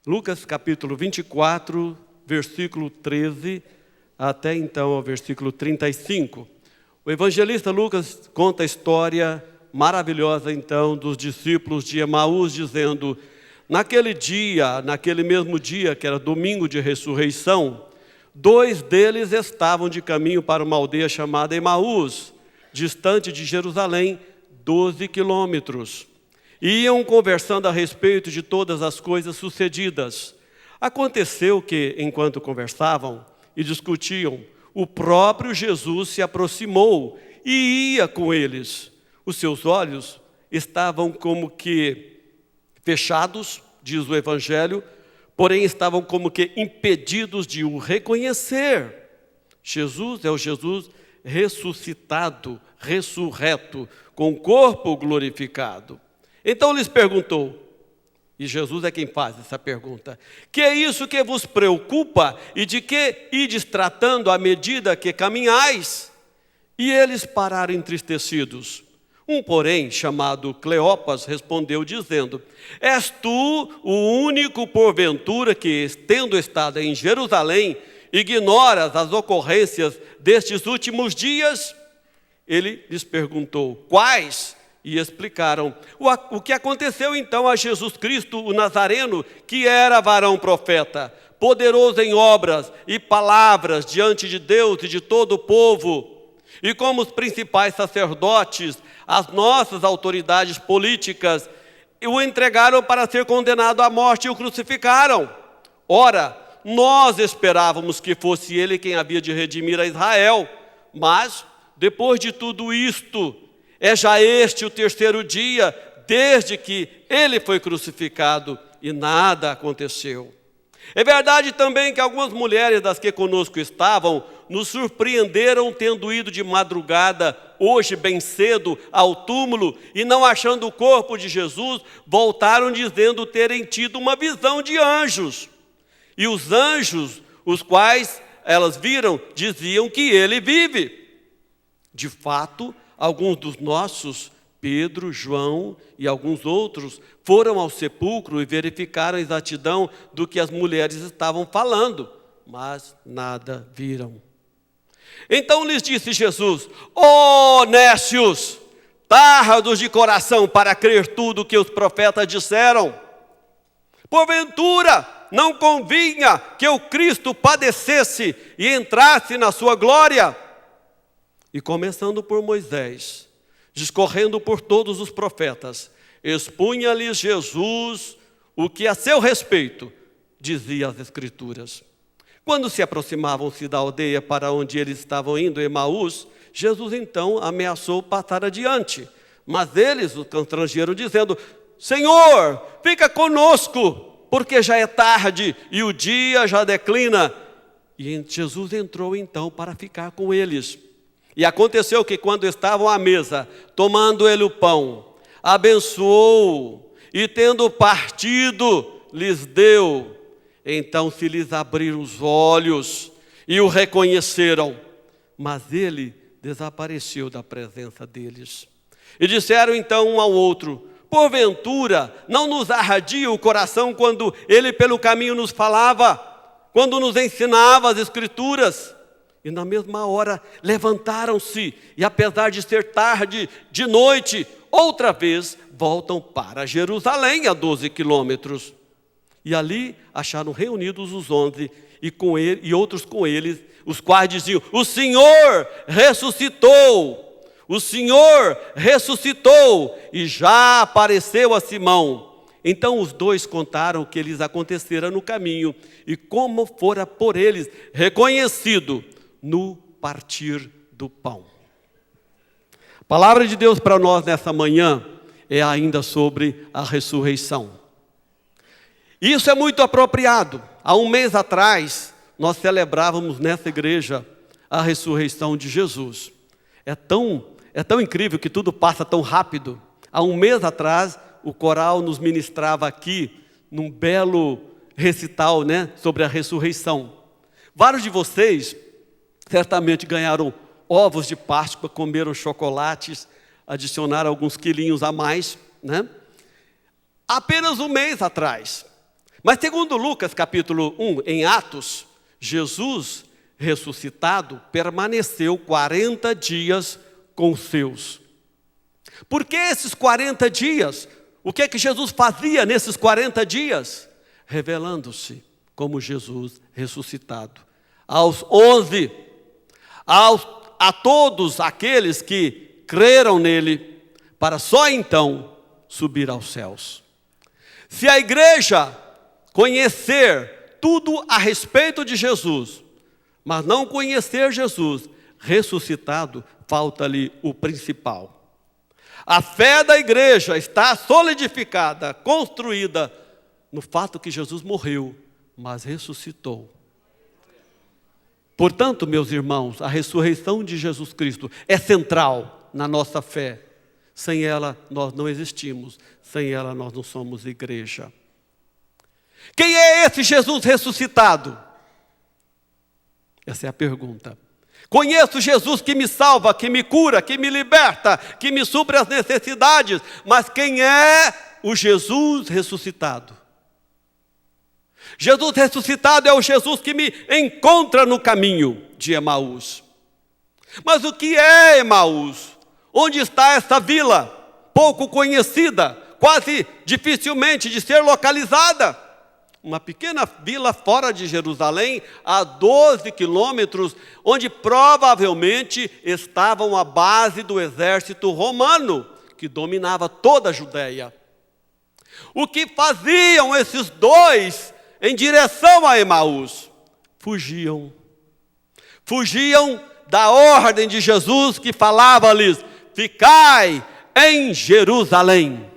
Lucas capítulo 24, versículo 13, até então ao versículo 35. O evangelista Lucas conta a história maravilhosa então dos discípulos de Emaús, dizendo: naquele mesmo dia, que era domingo de ressurreição, 2 deles estavam de caminho para uma aldeia chamada Emaús, distante de Jerusalém, 12 quilômetros. Iam conversando a respeito de todas as coisas sucedidas. Aconteceu que, enquanto conversavam e discutiam, o próprio Jesus se aproximou e ia com eles. Os seus olhos estavam como que fechados, diz o Evangelho, porém estavam como que impedidos de o reconhecer. Jesus é o Jesus ressuscitado, ressurreto, com o corpo glorificado. Então lhes perguntou, e Jesus é quem faz essa pergunta: que é isso que vos preocupa e de que ides tratando à medida que caminhais? E eles pararam entristecidos. Um, porém, chamado Cleopas, respondeu dizendo: és tu o único porventura que, tendo estado em Jerusalém, ignoras as ocorrências destes últimos dias? Ele lhes perguntou: quais? E explicaram o que aconteceu então a Jesus Cristo, o Nazareno, que era varão profeta, poderoso em obras e palavras diante de Deus e de todo o povo. E como os principais sacerdotes, as nossas autoridades políticas, o entregaram para ser condenado à morte e o crucificaram. Ora, nós esperávamos que fosse ele quem havia de redimir a Israel, mas, depois de tudo isto, é já este o 3º dia, desde que ele foi crucificado, e nada aconteceu. É verdade também que algumas mulheres das que conosco estavam, nos surpreenderam tendo ido de madrugada, hoje bem cedo, ao túmulo, e não achando o corpo de Jesus, voltaram dizendo terem tido uma visão de anjos. E os anjos, os quais elas viram, diziam que ele vive. De fato, alguns dos nossos, Pedro, João e alguns outros, foram ao sepulcro e verificaram a exatidão do que as mulheres estavam falando, mas nada viram. Então lhes disse Jesus: ó nécios, tardos de coração para crer tudo o que os profetas disseram. Porventura não convinha que o Cristo padecesse e entrasse na sua glória? E começando por Moisés, discorrendo por todos os profetas, expunha-lhes Jesus o que a seu respeito dizia as Escrituras. Quando se aproximavam-se da aldeia para onde eles estavam indo, Emaús, Jesus então ameaçou passar adiante. Mas eles o constrangeram, dizendo: Senhor, fica conosco, porque já é tarde e o dia já declina. E Jesus entrou então para ficar com eles. E aconteceu que quando estavam à mesa, tomando ele o pão, abençoou e tendo partido, lhes deu. Então se lhes abriram os olhos e o reconheceram, mas ele desapareceu da presença deles. E disseram então um ao outro: porventura não nos ardia o coração quando ele pelo caminho nos falava, quando nos ensinava as Escrituras? E na mesma hora levantaram-se e, apesar de ser tarde, de noite, outra vez voltam para Jerusalém, a 12 quilômetros. E ali acharam reunidos os 11 e outros com eles, os quais diziam: o Senhor ressuscitou, o Senhor ressuscitou e já apareceu a Simão. Então os 2 contaram o que lhes acontecera no caminho e como fora por eles reconhecido no partir do pão. A palavra de Deus para nós nessa manhã é ainda sobre a ressurreição. Isso é muito apropriado. Há um mês atrás, nós celebrávamos nessa igreja a ressurreição de Jesus. É tão incrível que tudo passa tão rápido. Há um mês atrás, o coral nos ministrava aqui, num belo recital, sobre a ressurreição. Vários de vocês certamente ganharam ovos de Páscoa, comeram chocolates, adicionaram alguns quilinhos a mais, Apenas um mês atrás. Mas segundo Lucas capítulo 1, em Atos, Jesus ressuscitado permaneceu 40 dias com os seus. Por que esses 40 dias? O que é que Jesus fazia nesses 40 dias? Revelando-se como Jesus ressuscitado. Aos 11, a todos aqueles que creram nele, para só então subir aos céus. Se a igreja conhecer tudo a respeito de Jesus, mas não conhecer Jesus ressuscitado, falta-lhe o principal. A fé da igreja está solidificada, construída no fato que Jesus morreu, mas ressuscitou. Portanto, meus irmãos, a ressurreição de Jesus Cristo é central na nossa fé. Sem ela, nós não existimos. Sem ela, nós não somos igreja. Quem é esse Jesus ressuscitado? Essa é a pergunta. Conheço Jesus que me salva, que me cura, que me liberta, que me supre as necessidades. Mas quem é o Jesus ressuscitado? Jesus ressuscitado é o Jesus que me encontra no caminho de Emaús. Mas o que é Emaús? Onde está essa vila, pouco conhecida, quase dificilmente de ser localizada? Uma pequena vila fora de Jerusalém, a 12 quilômetros, onde provavelmente estavam a base do exército romano, que dominava toda a Judéia. O que faziam esses dois em direção a Emaús? Fugiam da ordem de Jesus que falava-lhes: ficai em Jerusalém.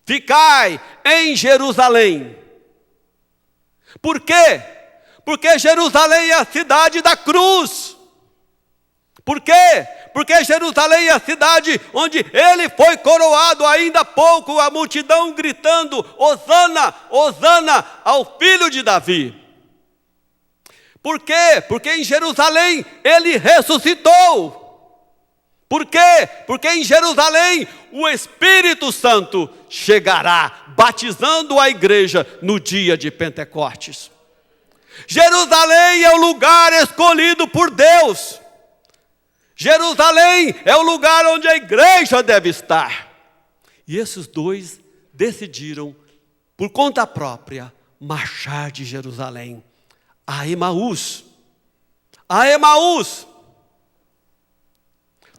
Ficai em Jerusalém. Por quê? Porque Jerusalém é a cidade da cruz. Por quê? Porque Jerusalém é a cidade onde ele foi coroado. Ainda há pouco a multidão gritando: Hosana, Hosana ao filho de Davi. Por quê? Porque em Jerusalém ele ressuscitou. Por quê? Porque em Jerusalém o Espírito Santo chegará, batizando a igreja no dia de Pentecostes. Jerusalém é o lugar escolhido por Deus. Jerusalém é o lugar onde a igreja deve estar. E esses dois decidiram, por conta própria, marchar de Jerusalém a Emaús. A Emaús.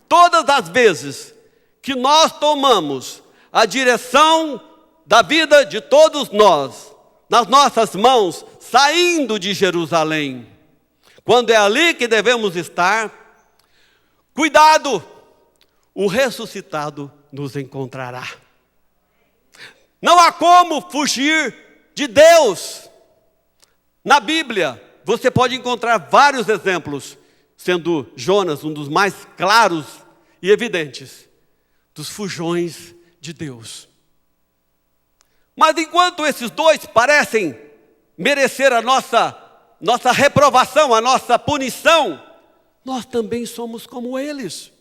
Todas as vezes que nós tomamos a direção da vida de todos nós, nas nossas mãos, saindo de Jerusalém, quando é ali que devemos estar, cuidado, o ressuscitado nos encontrará. Não há como fugir de Deus. Na Bíblia, você pode encontrar vários exemplos, sendo Jonas um dos mais claros e evidentes, dos fujões de Deus. Mas enquanto esses dois parecem merecer a nossa reprovação, a nossa punição, nós também somos como eles,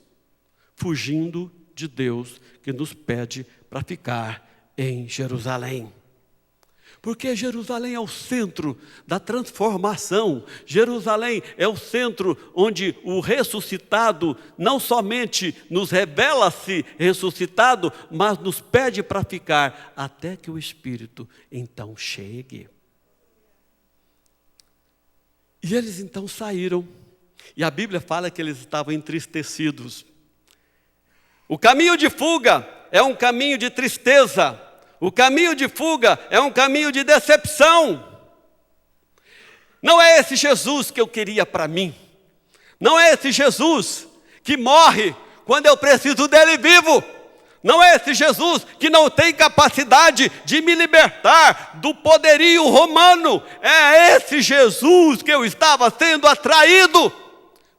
fugindo de Deus que nos pede para ficar em Jerusalém. Porque Jerusalém é o centro da transformação. Jerusalém é o centro onde o ressuscitado não somente nos revela-se ressuscitado, mas nos pede para ficar até que o Espírito então chegue. E eles então saíram. E a Bíblia fala que eles estavam entristecidos. O caminho de fuga é um caminho de tristeza. O caminho de fuga é um caminho de decepção. Não é esse Jesus que eu queria para mim. Não é esse Jesus que morre quando eu preciso dele vivo. Não é esse Jesus que não tem capacidade de me libertar do poderio romano. É esse Jesus que eu estava sendo atraído.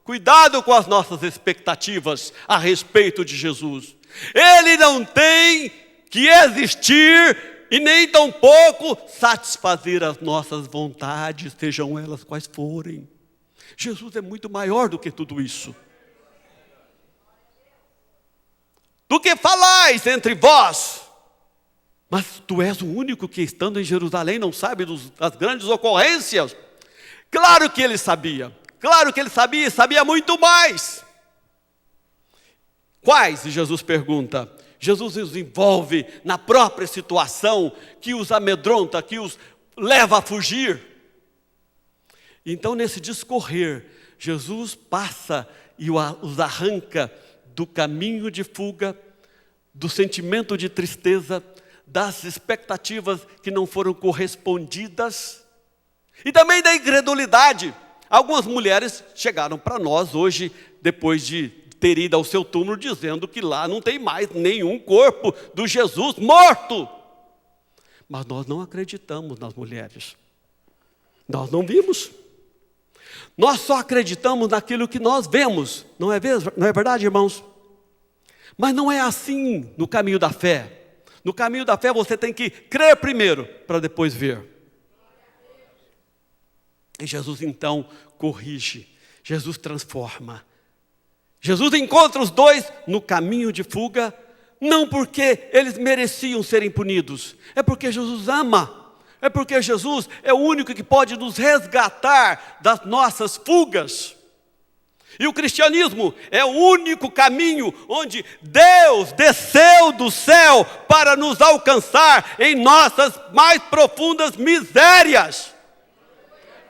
Cuidado com as nossas expectativas a respeito de Jesus. Ele não tem que existir e nem tampouco satisfazer as nossas vontades, sejam elas quais forem. Jesus é muito maior do que tudo isso. Do que falais entre vós? Mas tu és o único que, estando em Jerusalém, não sabe das grandes ocorrências. Claro que ele sabia. Claro que ele sabia e sabia muito mais. Quais? Jesus pergunta. Jesus os envolve na própria situação que os amedronta, que os leva a fugir. Então, nesse discorrer, Jesus passa e os arranca do caminho de fuga, do sentimento de tristeza, das expectativas que não foram correspondidas e também da incredulidade. Algumas mulheres chegaram para nós hoje, depois de ter ido ao seu túmulo, dizendo que lá não tem mais nenhum corpo do Jesus morto. Mas nós não acreditamos nas mulheres. Nós não vimos. Nós só acreditamos naquilo que nós vemos. Não é verdade, irmãos? Mas não é assim no caminho da fé. No caminho da fé você tem que crer primeiro, para depois ver. E Jesus então corrige. Jesus transforma. Jesus encontra os dois no caminho de fuga, não porque eles mereciam serem punidos, é porque Jesus ama, é porque Jesus é o único que pode nos resgatar das nossas fugas. E o cristianismo é o único caminho onde Deus desceu do céu para nos alcançar em nossas mais profundas misérias.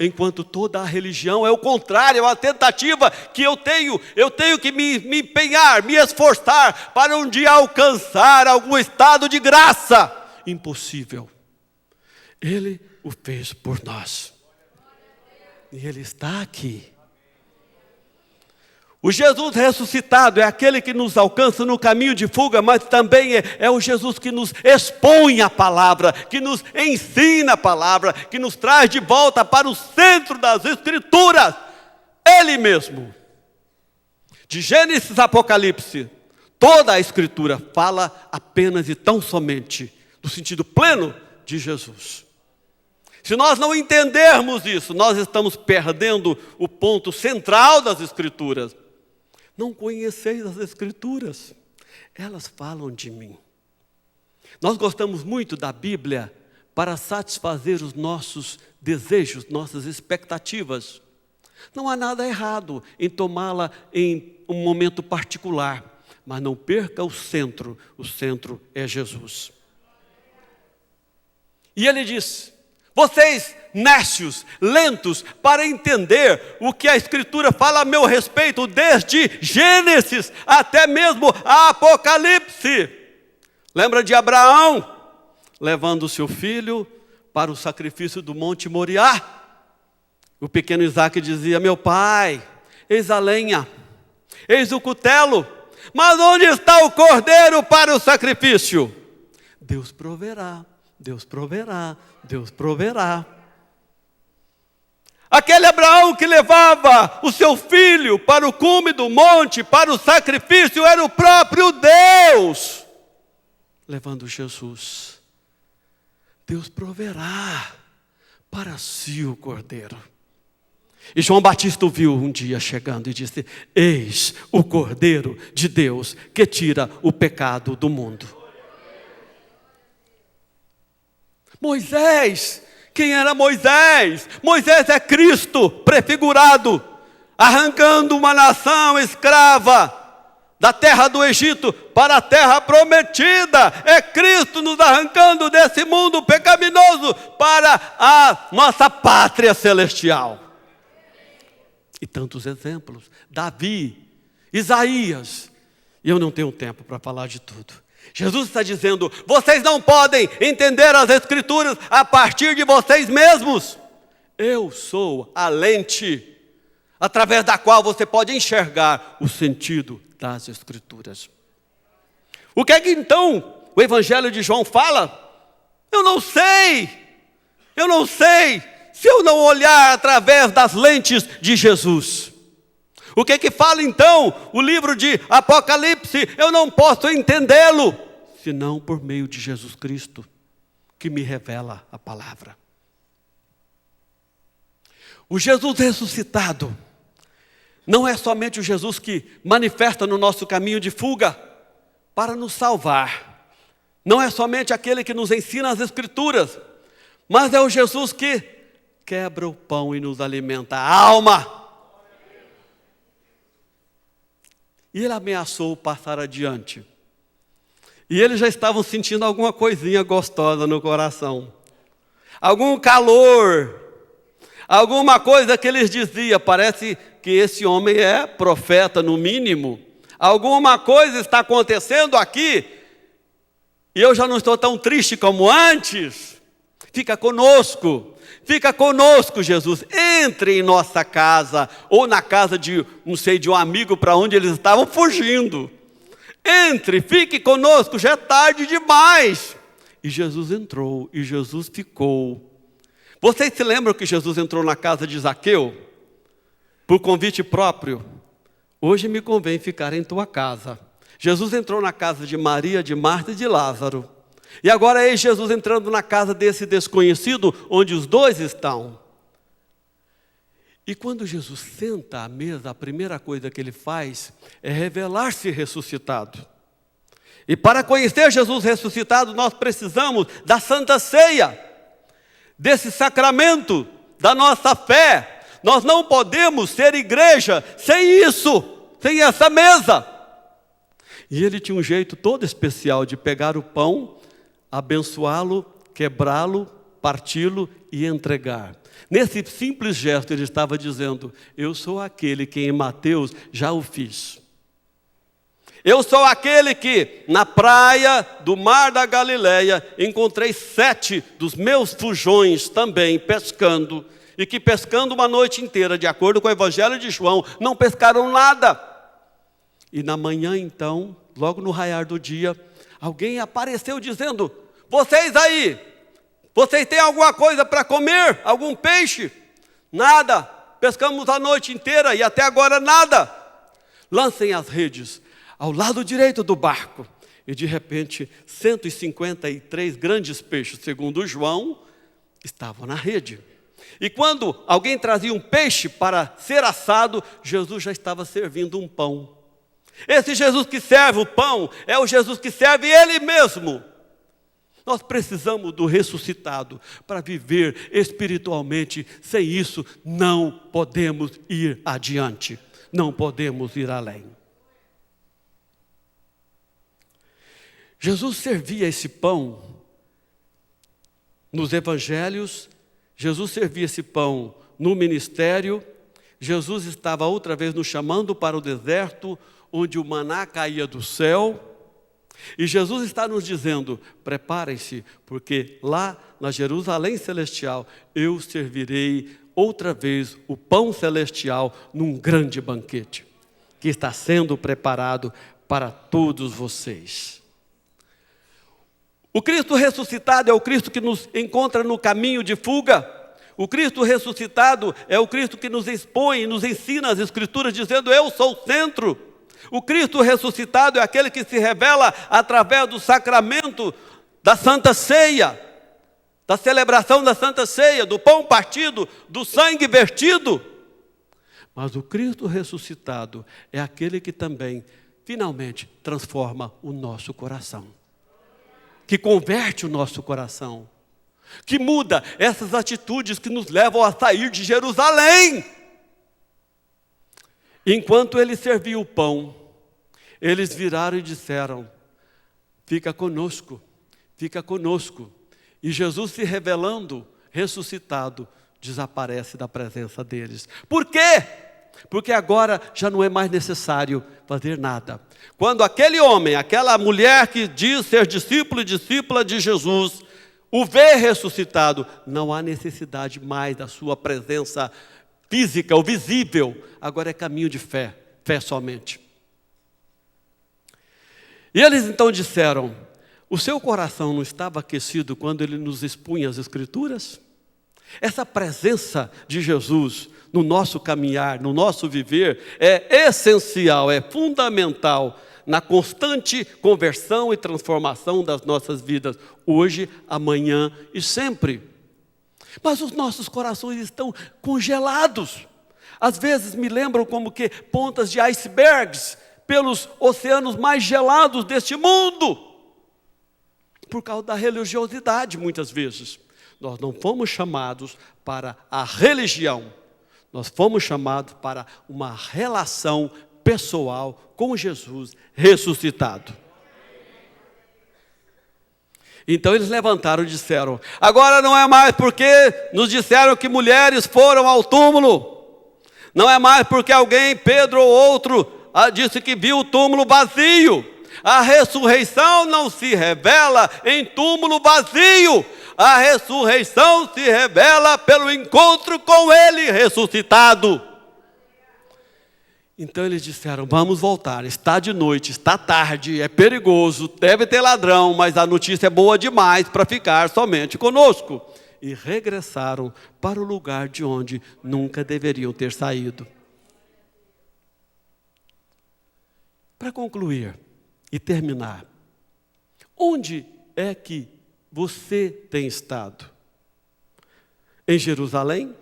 Enquanto toda a religião é o contrário, é uma tentativa que eu tenho que me empenhar, me esforçar para um dia alcançar algum estado de graça. Impossível. Ele o fez por nós. E Ele está aqui. O Jesus ressuscitado é aquele que nos alcança no caminho de fuga, mas também é o Jesus que nos expõe a palavra, que nos ensina a palavra, que nos traz de volta para o centro das Escrituras. Ele mesmo. De Gênesis a Apocalipse, toda a Escritura fala apenas e tão somente do sentido pleno de Jesus. Se nós não entendermos isso, nós estamos perdendo o ponto central das Escrituras. Não conheceis as Escrituras, elas falam de mim. Nós gostamos muito da Bíblia para satisfazer os nossos desejos, nossas expectativas. Não há nada errado em tomá-la em um momento particular, mas não perca o centro é Jesus. E ele diz: vocês nécios, lentos para entender o que a Escritura fala a meu respeito, desde Gênesis até mesmo a Apocalipse. Lembra de Abraão levando o seu filho para o sacrifício do Monte Moriá? O pequeno Isaque dizia: meu pai, eis a lenha, eis o cutelo, mas onde está o cordeiro para o sacrifício? Deus proverá, Deus proverá, Deus proverá. Aquele Abraão que levava o seu filho para o cume do monte, para o sacrifício, era o próprio Deus, levando Jesus. Deus proverá para si o cordeiro. E João Batista o viu um dia chegando e disse: eis o cordeiro de Deus que tira o pecado do mundo. Moisés, quem era Moisés? Moisés é Cristo prefigurado, arrancando uma nação escrava da terra do Egito para a terra prometida. É Cristo nos arrancando desse mundo pecaminoso para a nossa pátria celestial. E tantos exemplos. Davi, Isaías. E eu não tenho tempo para falar de tudo. Jesus está dizendo: vocês não podem entender as Escrituras a partir de vocês mesmos. Eu sou a lente através da qual você pode enxergar o sentido das Escrituras. O que é que então o Evangelho de João fala? Eu não sei se eu não olhar através das lentes de Jesus. O que é que fala então o livro de Apocalipse? Eu não posso entendê-lo, senão por meio de Jesus Cristo, que me revela a palavra. O Jesus ressuscitado não é somente o Jesus que manifesta no nosso caminho de fuga para nos salvar. não é somente aquele que nos ensina as Escrituras, mas é o Jesus que quebra o pão e nos alimenta a alma. E ele ameaçou passar adiante. E eles já estavam sentindo alguma coisinha gostosa no coração. Algum calor. Alguma coisa que eles diziam. Parece que esse homem é profeta, no mínimo. Alguma coisa está acontecendo aqui. E eu já não estou tão triste como antes. Fica conosco, Jesus. Entre em nossa casa, ou na casa de, não sei, de um amigo para onde eles estavam fugindo. Entre, fique conosco, já é tarde demais. E Jesus entrou, e Jesus ficou. Vocês se lembram que Jesus entrou na casa de Zaqueu? Por convite próprio. Hoje me convém ficar em tua casa. Jesus entrou na casa de Maria, de Marta e de Lázaro. E agora é Jesus entrando na casa desse desconhecido, onde os dois estão. E quando Jesus senta à mesa, a primeira coisa que ele faz é revelar-se ressuscitado. E para conhecer Jesus ressuscitado, nós precisamos da Santa Ceia, desse sacramento da nossa fé. Nós não podemos ser igreja sem isso, sem essa mesa. E ele tinha um jeito todo especial de pegar o pão, abençoá-lo, quebrá-lo, parti-lo e entregar. Nesse simples gesto ele estava dizendo: eu sou aquele que em Mateus já o fiz. Eu sou aquele que na praia do mar da Galileia encontrei 7 dos meus fujões também pescando, e que pescando uma noite inteira, de acordo com o Evangelho de João, não pescaram nada. E na manhã então, logo no raiar do dia, alguém apareceu dizendo: vocês aí, vocês têm alguma coisa para comer? Algum peixe? Nada, pescamos a noite inteira e até agora nada. Lancem as redes ao lado direito do barco. E de repente, 153 grandes peixes, segundo João, estavam na rede. E quando alguém trazia um peixe para ser assado, Jesus já estava servindo um pão. Esse Jesus que serve o pão é o Jesus que serve Ele mesmo. Nós precisamos do ressuscitado para viver espiritualmente. Sem isso, não podemos ir adiante. Não podemos ir além. Jesus servia esse pão nos evangelhos. Jesus servia esse pão no ministério. Jesus estava outra vez nos chamando para o deserto, onde o maná caía do céu. E Jesus está nos dizendo: preparem-se, porque lá na Jerusalém celestial eu servirei outra vez o pão celestial num grande banquete que está sendo preparado para todos vocês. O Cristo ressuscitado é o Cristo que nos encontra no caminho de fuga. O Cristo ressuscitado é o Cristo que nos expõe, nos ensina as Escrituras, dizendo: eu sou o centro. O Cristo ressuscitado é aquele que se revela através do sacramento da Santa Ceia, da celebração da Santa Ceia, do pão partido, do sangue vertido. Mas o Cristo ressuscitado é aquele que também, finalmente, transforma o nosso coração, que converte o nosso coração, que muda essas atitudes que nos levam a sair de Jerusalém. Enquanto ele servia o pão, eles viraram e disseram: fica conosco, fica conosco. E Jesus, se revelando, ressuscitado, desaparece da presença deles. Por quê? Porque agora já não é mais necessário fazer nada. Quando aquele homem, aquela mulher que diz ser discípulo e discípula de Jesus, o vê ressuscitado, não há necessidade mais da sua presença física ou visível. Agora é caminho de fé, fé somente. E eles então disseram: o seu coração não estava aquecido quando ele nos expunha as Escrituras? Essa presença de Jesus no nosso caminhar, no nosso viver, é essencial, é fundamental na constante conversão e transformação das nossas vidas, hoje, amanhã e sempre. Mas os nossos corações estão congelados. Às vezes me lembram como que pontas de icebergs pelos oceanos mais gelados deste mundo. por causa da religiosidade muitas vezes. Nós não fomos chamados para a religião, nós fomos chamados para uma relação pessoal com Jesus ressuscitado. Então eles levantaram e disseram: agora não é mais porque nos disseram que mulheres foram ao túmulo, não é mais porque alguém, Pedro ou outro, disse que viu o túmulo vazio. A ressurreição não se revela em túmulo vazio, a ressurreição se revela pelo encontro com Ele ressuscitado. Então eles disseram: vamos voltar, está de noite, está tarde, é perigoso, deve ter ladrão, mas a notícia é boa demais para ficar somente conosco. E regressaram para o lugar de onde nunca deveriam ter saído. Para concluir e terminar, onde é que você tem estado? Em Jerusalém?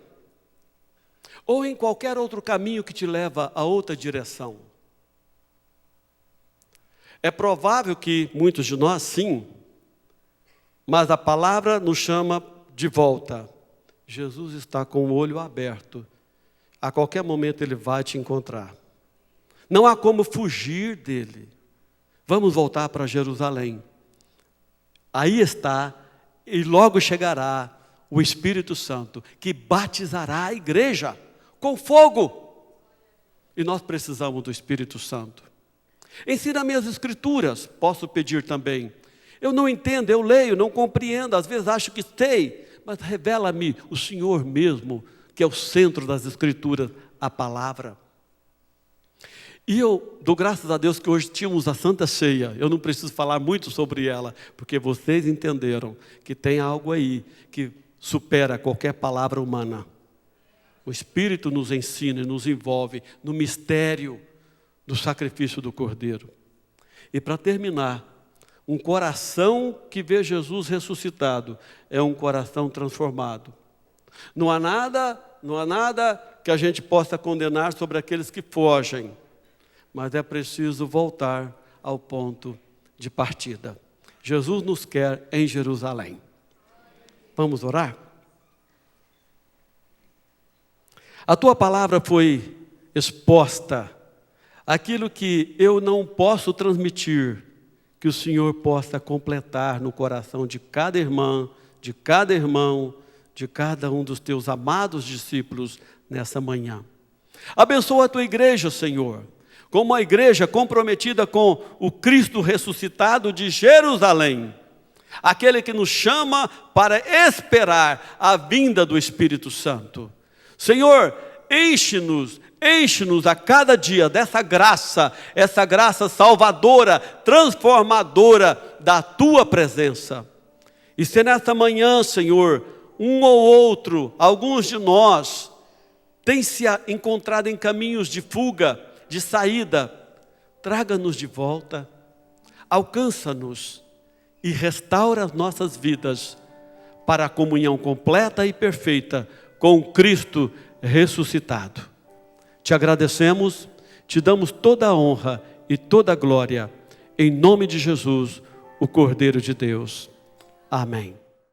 Ou em qualquer outro caminho que te leva a outra direção? É provável que muitos de nós, sim, mas a palavra nos chama de volta. Jesus está com o olho aberto. A qualquer momento Ele vai te encontrar. Não há como fugir dele. Vamos voltar para Jerusalém. Aí está, e logo chegará o Espírito Santo, que batizará a igreja com fogo. E nós precisamos do Espírito Santo. Ensina-me as Escrituras, posso pedir também. Eu não entendo, eu leio, não compreendo, às vezes acho que sei, mas revela-me o Senhor mesmo, que é o centro das Escrituras, a palavra. E eu dou graças a Deus que hoje tínhamos a Santa Ceia. Eu não preciso falar muito sobre ela, porque vocês entenderam que tem algo aí que supera qualquer palavra humana. O Espírito nos ensina e nos envolve no mistério do sacrifício do Cordeiro. E para terminar, um coração que vê Jesus ressuscitado é um coração transformado. Não há nada que a gente possa condenar sobre aqueles que fogem, mas é preciso voltar ao ponto de partida. Jesus nos quer em Jerusalém. Vamos orar? A tua palavra foi exposta. Aquilo que eu não posso transmitir, que o Senhor possa completar no coração de cada irmã, de cada irmão, de cada um dos teus amados discípulos nessa manhã. Abençoa a tua igreja, Senhor, como uma igreja comprometida com o Cristo ressuscitado de Jerusalém, aquele que nos chama para esperar a vinda do Espírito Santo. Senhor, enche-nos a cada dia dessa graça, essa graça salvadora, transformadora da Tua presença. E se nesta manhã, Senhor, um ou outro, alguns de nós, tem se encontrado em caminhos de fuga, de saída, traga-nos de volta, alcança-nos e restaura as nossas vidas para a comunhão completa e perfeita com Cristo ressuscitado. Te agradecemos, te damos toda a honra e toda a glória, em nome de Jesus, o Cordeiro de Deus. Amém.